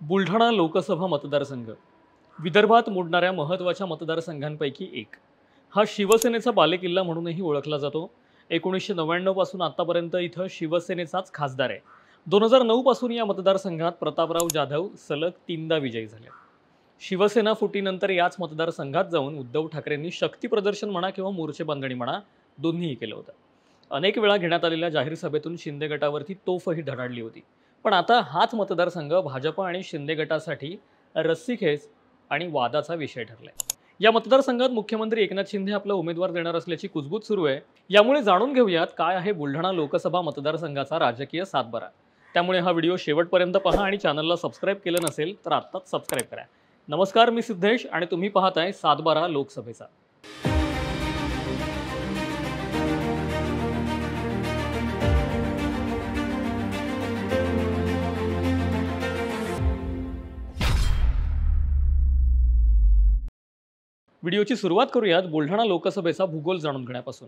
बुलढाणा लोकसभा मतदारसंघ विदर्भात मोडणाऱ्या महत्त्वाच्या मतदारसंघांपैकी एक. हा शिवसेनेचा बालेकिल्ला म्हणूनही ओळखला जातो. 1999 पासून आतापर्यंत इथं शिवसेनेचाच खासदार आहे. 2009 पासून या मतदारसंघात प्रतापराव जाधव सलग 3दा विजयी झाले. शिवसेना फुटीनंतर याच मतदारसंघात जाऊन उद्धव ठाकरेंनी शक्ती प्रदर्शन म्हणा किंवा मोर्चे बांधणी म्हणा दोन्हीही केलं होतं. अनेक वेळा घेण्यात आलेल्या जाहीर सभेतून शिंदे गटावरती तोफही धडाडली होती. पण आता हाच मतदारसंघ भाजप आणि शिंदे गटासाठी रस्सीखेच आणि वादाचा विषय ठरलाय. या मतदारसंघात मुख्यमंत्री एकनाथ शिंदे आपला उमेदवार देणार असल्याची कुजबूज सुरू आहे. यामुळे जाणून घेऊयात काय आहे बुलढाणा लोकसभा मतदारसंघाचा राजकीय सातबारा. त्यामुळे हा व्हिडिओ शेवटपर्यंत पहा आणि चॅनलला सबस्क्राईब केलं नसेल तर आत्ताच सबस्क्राईब करा. नमस्कार, मी सिद्धेश आणि तुम्ही पाहताय सातबारा लोकसभेचा. व्हिडिओची सुरुवात करूयात बुलढाणा लोकसभेचा भूगोल जाणून घेण्यापासून.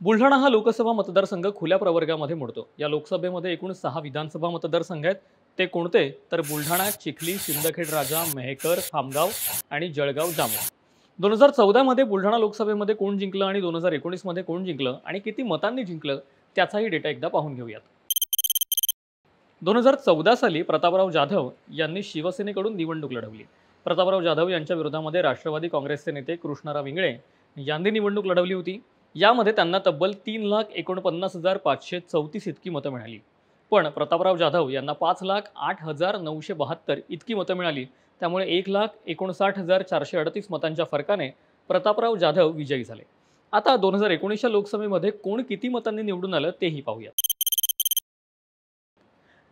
बुलढाणा हा लोकसभा मतदारसंघ खुल्या प्रवर्गामध्ये मोडतो. या लोकसभेमध्ये एकूण 6 विधानसभा मतदारसंघ आहेत. ते कोणते तर बुलढाणा, चिखली, सिंदखेड राजा, मेहकर, खामगाव आणि जळगाव जामोद. 2014 मध्ये बुलढाणा लोकसभेमध्ये कोण जिंकलं आणि 2019 मध्ये कोण जिंकलं आणि किती मतांनी जिंकलं त्याचाही डेटा एकदा पाहून घेऊयात. 2014 साली प्रतापराव जाधव यांनी शिवसेनेकडून निवडणूक लढवली. प्रतापराव जाधव यांच्या विरोधामध्ये राष्ट्रवादी काँग्रेसचे नेते कृष्णराव इंगळे यांनी निवडणूक लढवली होती. यामध्ये त्यांना तब्बल 3,49,534 इतकी मतं मिळाली. पण प्रतापराव जाधव यांना 5,08,972 इतकी मतं मिळाली. त्यामुळे 1,59,438 मतांच्या फरकाने प्रतापराव जाधव विजयी झाले. आता 2019च्या लोकसभेमध्ये कोण किती मतांनी निवडून आलं तेही पाहूया.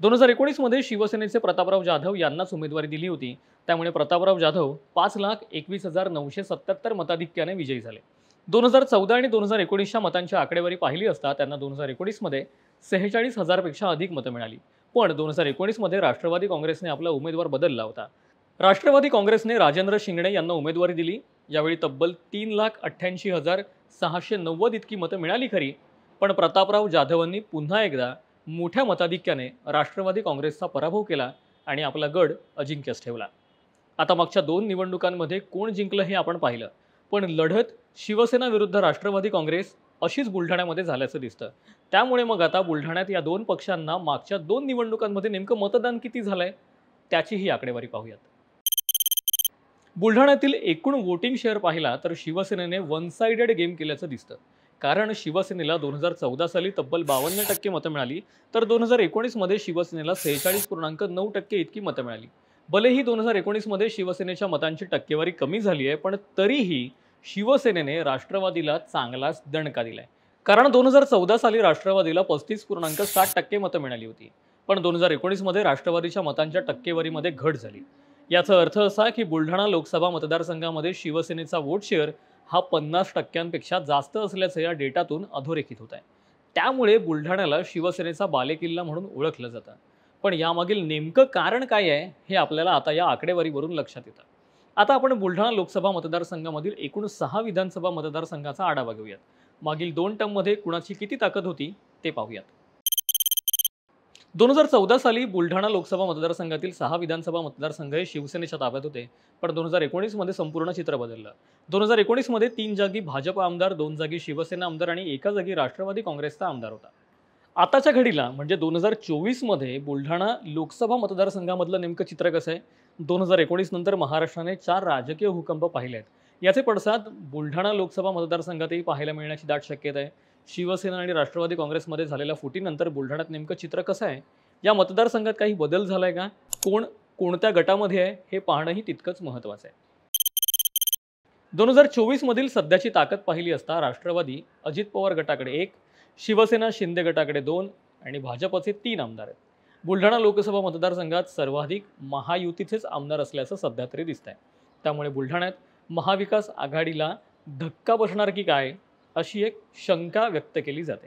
2019 मध्ये शिवसेनेचे प्रतापराव जाधव यांनाच उमेदवारी दिली होती. त्यामुळे प्रतापराव जाधव 5,21,977 मताधिक्याने विजयी झाले. 2014 आणि 2019च्या मतांची आकडेवारी पाहिली असता त्यांना 2019 मध्ये 46,000 पेक्षा अधिक मतं मिळाली. पण 2019 मध्ये राष्ट्रवादी काँग्रेसने आपला उमेदवार बदलला होता. राष्ट्रवादी काँग्रेसने राजेंद्र शिंगणे यांना उमेदवारी दिली. यावेळी तब्बल 3,88,690 इतकी मतं मिळाली खरी, पण प्रतापराव जाधवांनी पुन्हा एकदा मोठ्या मताधिक्याने राष्ट्रवादी काँग्रेसचा पराभव केला आणि आपला गड अजिंक्यच ठेवला. आता मागच्या 2 निवडणुकांमध्ये कोण जिंकलं हे आपण पाहिलं, पण लढत शिवसेना विरुद्ध राष्ट्रवादी काँग्रेस अशीच बुलढाण्यामध्ये झाल्याचं दिसतं. त्यामुळे मग आता बुलढाण्यात या 2 पक्षांना मागच्या 2 निवडणुकांमध्ये नेमकं मतदान किती झालंय त्याची ही आकडेवारी पाहूयात. बुलढाण्यातील एकूण वोटिंग शेअर पाहिला तर शिवसेनेने वन साइडेड गेम केल्याचं दिसतं. कारण शिवसेनेला 2014 साली तब्बल 52% मतं मिळाली, तर 2019 मध्ये शिवसेनेला 46.9% इतकी मतं मिळाली. भलेही 2019 मध्ये शिवसेनेच्या मतांची टक्केवारी कमी झाली आहे, पण तरीही शिवसेनेने राष्ट्रवादीला चांगलाच दणका दिलाय. कारण 2014 साली राष्ट्रवादीला 35.7% मतं मिळाली होती, पण 2019 मध्ये राष्ट्रवादीच्या मतांच्या टक्केवारीमध्ये घट झाली. याचा अर्थ असा की बुलढाणा लोकसभा मतदारसंघामध्ये शिवसेनेचा वोट शेअर हा 50%पेक्षा जास्त असल्याचं या डेटातून अधोरेखित होत आहे. त्यामुळे बुलढाण्याला शिवसेनेचा बालेकिल्ला म्हणून ओळखलं जातं. पण यामागील नेमकं कारण काय आहे हे आपल्याला आता या आकडेवारीवरून लक्षात येतं. आता आपण बुलढाणा लोकसभा मतदारसंघामधील एकूण 6 विधानसभा मतदारसंघाचा आढावा घेऊयात. मागील 2 टर्ममध्ये कुणाची किती ताकद होती ते पाहूयात. 2014 साली बुलढाणा लोकसभा मतदारसंघातील 6 विधानसभा मतदारसंघ हे शिवसेनेच्या ताब्यात होते, पण 2019 मध्ये संपूर्ण चित्र बदललं. 2019 मध्ये 3 जागी भाजप आमदार, 2 जागी शिवसेना आमदार आणि 1 जागी राष्ट्रवादी काँग्रेसचा आमदार होता. आताच्या घडीला म्हणजे 2024 मध्ये बुलढाणा लोकसभा मतदारसंघामधलं नेमकं चित्र कसं आहे? 2019 नंतर महाराष्ट्राने 4 राजकीय भूकंप पाहिले आहेत. याचे पडसाद बुलढाणा लोकसभा मतदारसंघातही पाहायला मिळण्याची दाट शक्यता आहे. शिवसेना आणि राष्ट्रवादी काँग्रेसमध्ये झालेल्या फुटीनंतर बुलढाण्यात नेमकं चित्र कसं आहे? या मतदारसंघात काही बदल झालाय का? कोण कोणत्या गटामध्ये आहे हे पाहणंही तितकंच महत्त्वाचं आहे. 2024 मधील सध्याची ताकद पाहिली असता राष्ट्रवादी अजित पवार गटाकडे 1, शिवसेना शिंदे गटाकडे 2 आणि भाजपचे 3 आमदार आहेत. बुलढाणा लोकसभा मतदारसंघात सर्वाधिक महायुतीचेच आमदार असल्याचं सध्या तरी दिसतंय. त्यामुळे बुलढाण्यात महाविकास आघाडीला धक्का बसणार की काय अशी एक शंका व्यक्त केली जाते.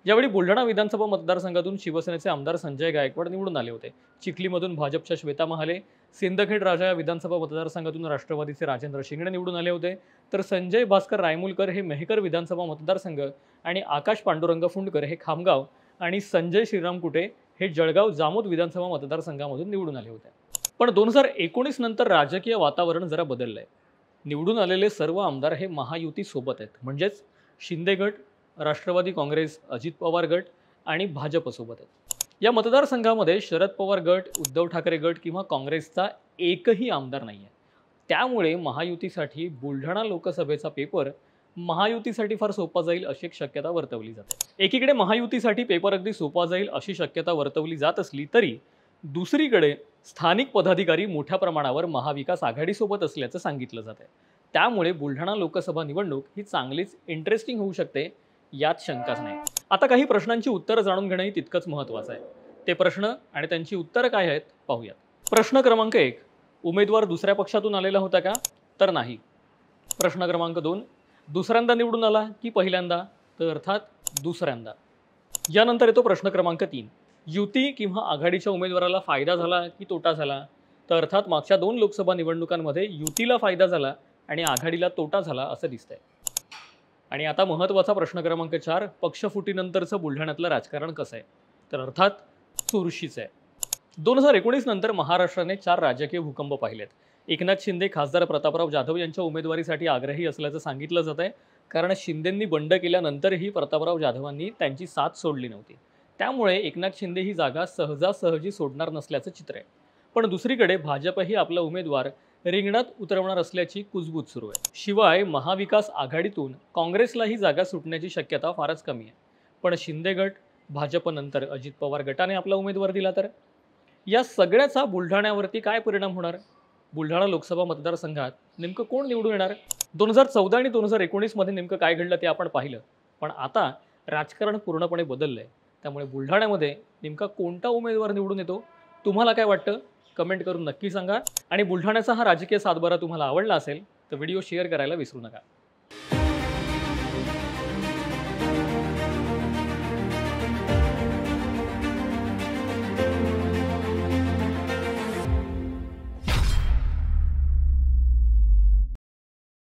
यावेळी बुलढाणा विधानसभा मतदारसंघातून शिवसेनेचे आमदार संजय गायकवाड निवडून आले होते. चिखलीमधून भाजपच्या श्वेता महाले, सिंदखेड राजा या विधानसभा मतदारसंघातून राष्ट्रवादीचे राजेंद्र शिंगणे निवडून आले होते. तर संजय भास्कर रायमुलकर हे मेहकर विधानसभा मतदारसंघ आणि आकाश पांडुरंग फुंडकर हे खामगाव आणि संजय श्रीराम कुटे हे जळगाव जामोद विधानसभा मतदारसंघामधून निवडून आले होते. पण 2019 नंतर राजकीय वातावरण जरा बदललंय. निवडून आलेले सर्व आमदार हे महायुती सोबत आहेत, म्हणजेच शिंदे गट, राष्ट्रवादी काँग्रेस, अजित पवार गट आणि भाजप सोबत आहेत. या मतदारसंघामध्ये शरद पवार गट, उद्धव ठाकरे गट किंवा काँग्रेसचा एकही आमदार नाहीये. त्यामुळे महायुतीसाठी बुलढाणा लोकसभेचा पेपर महायुतीसाठी फार सोपा जाईल अशी एक शक्यता वर्तवली जाते. एकीकडे महायुतीसाठी पेपर अगदी सोपा जाईल अशी शक्यता वर्तवली जात असली तरी दुसरीकडे स्थानिक पदाधिकारी मोठ्या प्रमाणावर महाविकास आघाडीसोबत असल्याचं सांगितलं जात आहे. त्यामुळे बुलढाणा लोकसभा निवडणूक ही चांगलीच इंटरेस्टिंग होऊ शकते, यात शंकाच नाही. आता काही प्रश्नांची उत्तरं जाणून घेणंही तितकंच महत्त्वाचं आहे. ते प्रश्न आणि त्यांची उत्तरं काय आहेत पाहूयात. प्रश्न क्रमांक 1, उमेदवार दुसऱ्या पक्षातून आलेला होता का? तर नाही. प्रश्न क्रमांक 2, दुसऱ्यांदा निवडून आला की पहिल्यांदा? तर अर्थात दुसऱ्यांदा. यानंतर येतो प्रश्न क्रमांक 3, युती किंवा आघाडीच्या उमेदवाराला फायदा झाला की तोटा झाला? तर अर्थात मागच्या 2 लोकसभा निवडणुकांमध्ये युतीला फायदा झाला आणि आघाडीला तोटा झाला असं दिसतंय. आणि आता महत्त्वाचा प्रश्न क्रमांक 4, पक्षफुटीनंतरचं बुलढाण्यातलं राजकारण कसं आहे? तर अर्थात चुरशीचं आहे. 2019 नंतर महाराष्ट्राने 4 राजकीय भूकंप पाहिलेत. एकनाथ शिंदे खासदार प्रतापराव जाधव यांच्या उमेदवारीसाठी आग्रही असल्याचं सांगितलं जात आहे, कारण शिंदेंनी बंड केल्यानंतरही प्रतापराव जाधवांनी त्यांची साथ सोडली नव्हती. त्यामुळे एकनाथ शिंदे ही जागा सहजासहजी सोडणार नसल्याचं चित्र आहे. पण दुसरीकडे भाजपही आपला उमेदवार रिंगणात उतरवणार असल्याची कुजबूज सुरू आहे. शिवाय महाविकास आघाडीतून काँग्रेसला ही जागा सुटण्याची शक्यता फारच कमी आहे. पण शिंदे गट, भाजपनंतर अजित पवार गटाने आपला उमेदवार दिला तर या सगळ्याचा बुलढाण्यावरती काय परिणाम होणार? बुलढाणा लोकसभा मतदारसंघात नेमकं कोण निवडून येणार? 2014 आणि 2019 मध्ये नेमकं काय घडलं ते आपण पाहिलं. पण आता राजकारण पूर्णपणे बदललंय. त्यामुळे बुलढाण्यामध्ये नेमका कोणता उमेदवार निवडून येतो? तुम्हाला काय वाटतं? कमेंट करून नक्की सांगा. आणि बुलढाण्याचा हा राजकीय सातबारा तुम्हाला आवडला असेल तर व्हिडिओ शेअर करायला विसरू नका.